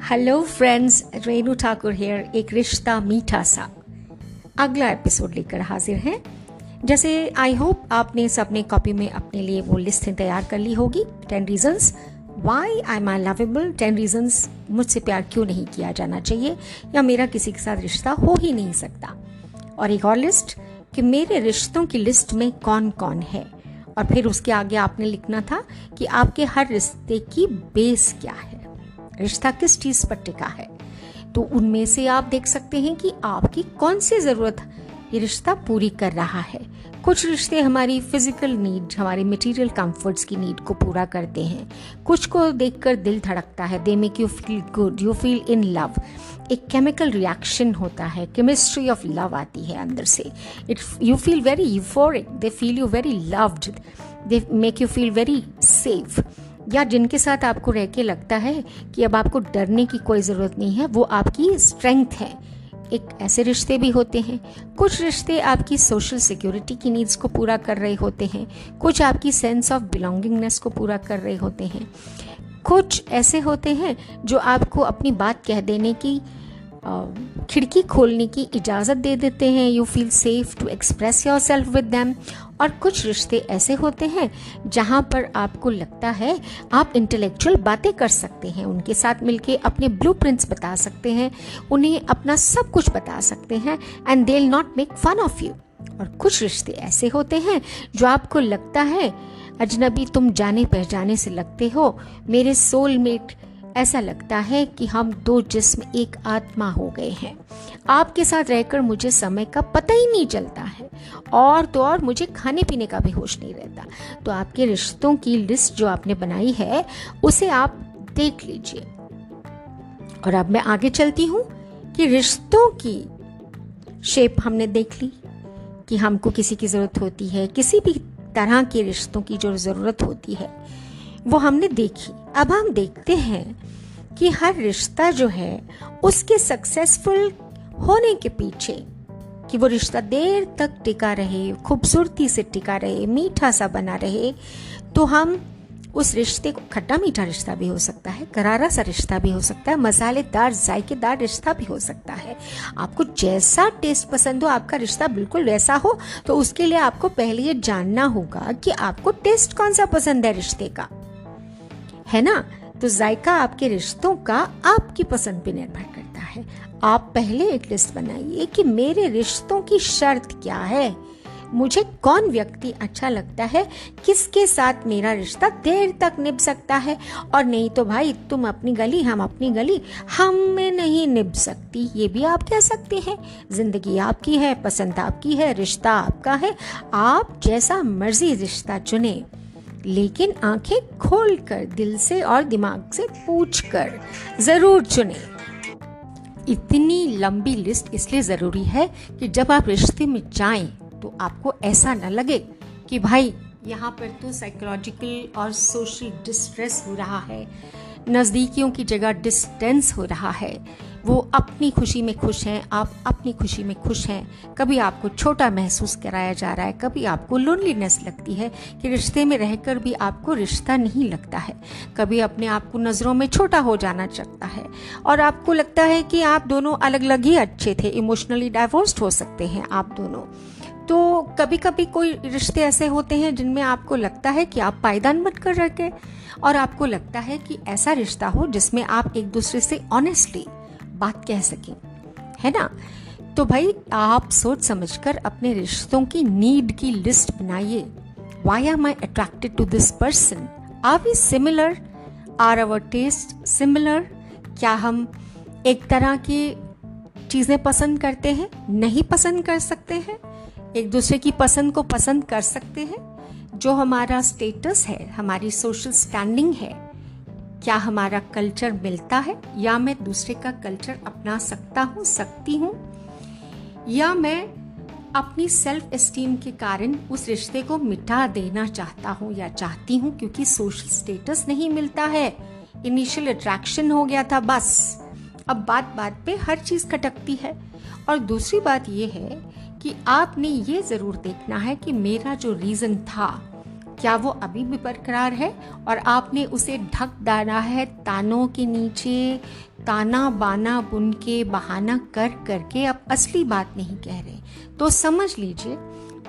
Hello friends, Renu Thakur here. एक रिश्ता मीठा सा अगला एपिसोड लेकर हाजिर हैं। जैसे आई होप आपने सबने कॉपी में अपने लिए वो लिस्ट तैयार कर ली होगी। 10 reasons Y I am lovable, 10 reasons मुझसे प्यार क्यों नहीं किया जाना चाहिए या मेरा किसी के साथ रिश्ता हो ही नहीं सकता। और एक और लिस्ट कि मेरे रिश्तों की लिस्ट में कौन कौन है। और फिर उसके आगे आपने लिखना था कि आपके हर रिश्ते की बेस क्या है, रिश्ता किस चीज पर टिका है। तो उनमें से आप देख सकते हैं कि आपकी कौन सी जरूरत ये रिश्ता पूरी कर रहा है। कुछ रिश्ते हमारी फिजिकल नीड, हमारी मटेरियल कंफर्ट्स की नीड को पूरा करते हैं। कुछ को देखकर दिल धड़कता है, they make you feel good, you feel in love. एक केमिकल रिएक्शन होता है, केमिस्ट्री ऑफ लव आती है अंदर से। You feel very euphoric, they feel you very loved, they make you feel very safe. या जिनके साथ आपको रह के लगता है कि अब आपको डरने की कोई ज़रूरत नहीं है, वो आपकी स्ट्रेंथ है। एक ऐसे रिश्ते भी होते हैं। कुछ रिश्ते आपकी सोशल सिक्योरिटी की नीड्स को पूरा कर रहे होते हैं, कुछ आपकी सेंस ऑफ बिलोंगिंगनेस को पूरा कर रहे होते हैं। कुछ ऐसे होते हैं जो आपको अपनी बात कह देने की खिड़की खोलने की इजाज़त दे देते हैं। You feel safe to express yourself with them. और कुछ रिश्ते ऐसे होते हैं जहाँ पर आपको लगता है आप इंटेलेक्चुअल बातें कर सकते हैं, उनके साथ मिलके अपने ब्लूप्रिंट्स बता सकते हैं, उन्हें अपना सब कुछ बता सकते हैं and they will not make fun of you. और कुछ रिश्ते ऐसे होते हैं जो आपको लगता है अजनबी तुम जाने पहचाने से लगते हो, मेरे सोलमेट, ऐसा लगता है कि हम दो जिस्म एक आत्मा हो गए हैं। आपके साथ रहकर मुझे समय का पता ही नहीं चलता है, और तो और मुझे खाने पीने का भी होश नहीं रहता। तो आपके रिश्तों की लिस्ट जो आपने बनाई है उसे आप देख लीजिए। और अब मैं आगे चलती हूँ कि रिश्तों की शेप हमने देख ली कि हमको किसी की ज़रूरत होती है, किसी भी तरह के रिश्तों की जो ज़रूरत होती है वो हमने देखी। अब हम देखते हैं कि हर रिश्ता जो है उसके सक्सेसफुल होने के पीछे, कि वो रिश्ता देर तक टिका रहे, खूबसूरती से टिका रहे, मीठा सा बना रहे, तो हम उस रिश्ते को, खट्टा मीठा रिश्ता भी हो सकता है, करारा सा रिश्ता भी हो सकता है, मसालेदार जायकेदार रिश्ता भी हो सकता है। आपको जैसा टेस्ट पसंद हो, आपका रिश्ता बिल्कुल वैसा हो, तो उसके लिए आपको पहले ये जानना होगा कि आपको टेस्ट कौन सा पसंद है रिश्ते का, है ना। तो जायका आपके रिश्तों का आपकी पसंद पे निर्भर करता है। आप पहले एक लिस्ट बनाइए कि मेरे रिश्तों की शर्त क्या है, मुझे कौन व्यक्ति अच्छा लगता है, किसके साथ मेरा रिश्ता देर तक निभ सकता है। और नहीं तो भाई तुम अपनी गली हम अपनी गली, हम में नहीं निभ सकती, ये भी आप कह सकते हैं। जिंदगी आपकी है, पसंद आपकी है, रिश्ता आपका है, आप जैसा मर्जी रिश्ता चुने, लेकिन आंखें खोलकर, दिल से और दिमाग से पूछकर जरूर चुने। इतनी लंबी लिस्ट इसलिए जरूरी है कि जब आप रिश्ते में जाएं तो आपको ऐसा न लगे कि भाई यहाँ पर तो साइकोलॉजिकल और सोशल डिस्ट्रेस हो रहा है, नज़दीकियों की जगह डिस्टेंस हो रहा है। वो अपनी खुशी में खुश हैं, आप अपनी खुशी में खुश हैं। कभी आपको छोटा महसूस कराया जा रहा है, कभी आपको लोनलीनेस लगती है कि रिश्ते में रहकर भी आपको रिश्ता नहीं लगता है। कभी अपने आप को नज़रों में छोटा हो जाना चाहता है और आपको लगता है कि आप दोनों अलग अलग ही अच्छे थे, इमोशनली डाइवोर्स्ड हो सकते हैं आप दोनों। तो कभी कभी कोई रिश्ते ऐसे होते हैं जिनमें आपको लगता है कि आप पायदान बनकर रह गए, और आपको लगता है कि ऐसा रिश्ता हो जिसमें आप एक दूसरे से ऑनेस्टली बात कह सकें, है ना। तो भाई आप सोच समझकर अपने रिश्तों की नीड की लिस्ट बनाइए। Why am I attracted to this person, are we similar, are our taste similar. क्या हम एक तरह की चीजें पसंद करते हैं, नहीं पसंद कर सकते हैं, एक दूसरे की पसंद को पसंद कर सकते हैं। जो हमारा स्टेटस है, हमारी सोशल स्टैंडिंग है, क्या हमारा कल्चर मिलता है, या मैं दूसरे का कल्चर अपना सकता हूँ, सकती हूँ, या मैं अपनी सेल्फ एस्टीम के कारण उस रिश्ते को मिटा देना चाहता हूँ या चाहती हूँ क्योंकि सोशल स्टेटस नहीं मिलता है, इनिशियल अट्रैक्शन हो गया था बस, अब बात बात पे हर चीज खटकती है। और दूसरी बात यह है कि आपने ये जरूर देखना है कि मेरा जो रीजन था क्या वो अभी भी बरकरार है, और आपने उसे ढक डाला है तानों के नीचे, ताना बाना बुन के बहाना कर करके अब असली बात नहीं कह रहे। तो समझ लीजिए,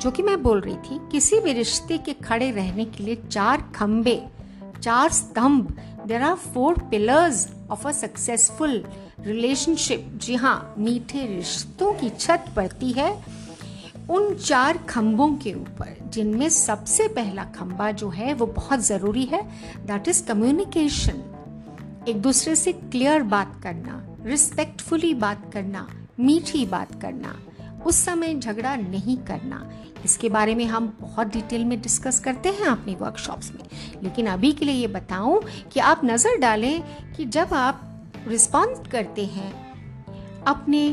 जो कि मैं बोल रही थी, किसी भी रिश्ते के खड़े रहने के लिए 4 खंबे, 4 स्तंभ, there are 4 pillars of a successful relationship. जी हाँ, मीठे रिश्तों की छत पड़ती है उन 4 खंभों के ऊपर, जिनमें सबसे पहला खंभा जो है वो बहुत ज़रूरी है, दैट इज कम्युनिकेशन। एक दूसरे से क्लियर बात करना, रिस्पेक्टफुली बात करना, मीठी बात करना, उस समय झगड़ा नहीं करना। इसके बारे में हम बहुत डिटेल में डिस्कस करते हैं अपनी वर्कशॉप्स में, लेकिन अभी के लिए ये बताऊं कि आप नज़र डालें कि जब आप रिस्पॉन्ड करते हैं अपने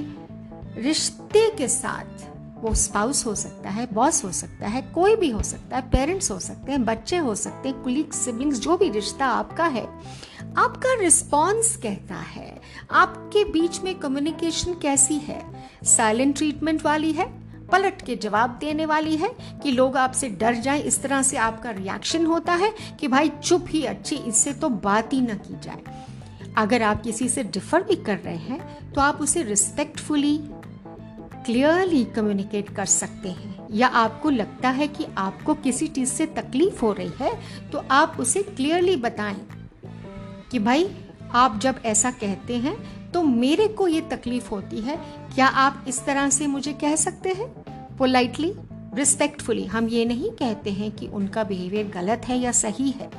रिश्ते के साथ, वो स्पाउस हो सकता है, बॉस हो सकता है, कोई भी हो सकता है, पेरेंट्स हो सकते हैं, बच्चे हो सकते हैं, कुलीग्स, सिबलिंग्स, जो भी रिश्ता आपका है, आपका रिस्पॉन्स कहता है आपके बीच में कम्युनिकेशन कैसी है। साइलेंट ट्रीटमेंट वाली है, पलट के जवाब देने वाली है कि लोग आपसे डर जाएं, इस तरह से आपका रिएक्शन होता है कि भाई चुप ही अच्छी, इससे तो बात ही न की जाए। अगर आप किसी से डिफर भी कर रहे हैं तो आप उसे रिस्पेक्टफुली, क्लियरली कम्युनिकेट कर सकते हैं। या आपको लगता है कि आपको किसी चीज़ से तकलीफ हो रही है तो आप उसे क्लियरली बताएं कि भाई आप जब ऐसा कहते हैं तो मेरे को ये तकलीफ होती है, क्या आप इस तरह से मुझे कह सकते हैं पोलाइटली, रिस्पेक्टफुली। हम ये नहीं कहते हैं कि उनका बिहेवियर गलत है या सही है।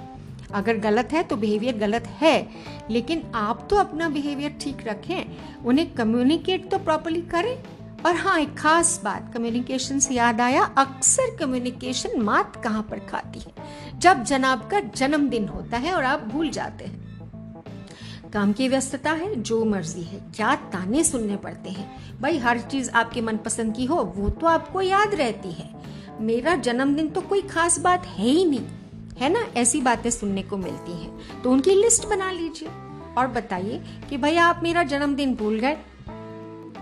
अगर गलत है तो बिहेवियर गलत है, लेकिन आप तो अपना बिहेवियर ठीक रखें, उन्हें कम्युनिकेट तो प्रॉपर्ली करें। और हाँ, एक खास बात कम्युनिकेशन से याद आया, अक्सर कम्युनिकेशन मात कहाँ पर खाती है, जब जनाब का जन्मदिन होता है और आप भूल जाते हैं। काम की व्यस्तता है, जो मर्जी है, क्या ताने सुनने पड़ते हैं। भाई हर चीज आपके मनपसंद की हो वो तो आपको याद रहती है, मेरा जन्मदिन तो कोई खास बात है ही नहीं, है ना। ऐसी बातें सुनने को मिलती हैं, तो उनकी लिस्ट बना लीजिए और बताइए कि भैया आप मेरा जन्मदिन भूल गए,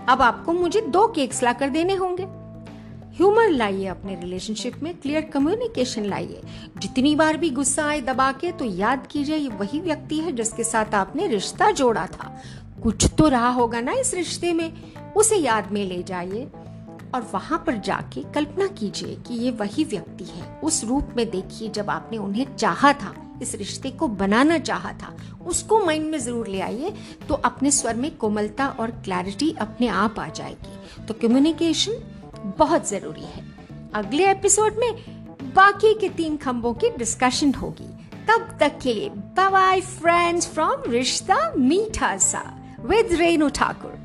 अब आपको मुझे 2 केक्स ला कर देने होंगे। ह्यूमर लाइए अपने रिलेशनशिप में, क्लियर कम्युनिकेशन लाइए। जितनी बार भी गुस्सा आए दबा के, तो याद कीजिए ये वही व्यक्ति है जिसके साथ आपने रिश्ता जोड़ा था। कुछ तो रहा होगा ना इस रिश्ते में, उसे याद में ले जाइए और वहां पर जाके कल्पना कीजिए कि ये वही व्यक्ति है। उस रूप में देखिए जब आपने उन्हें चाहा था, इस रिश्ते को बनाना चाहा था, उसको माइंड में जरूर ले आइए, तो अपने स्वर में कोमलता और क्लैरिटी अपने आप आ जाएगी। तो कम्युनिकेशन बहुत जरूरी है। अगले एपिसोड में बाकी के 3 खंभों की डिस्कशन होगी। तब तक के लिए बाय बाय फ्रेंड्स फ्रॉम रिश्ता मीठा सा विद रेनू ठाकुर।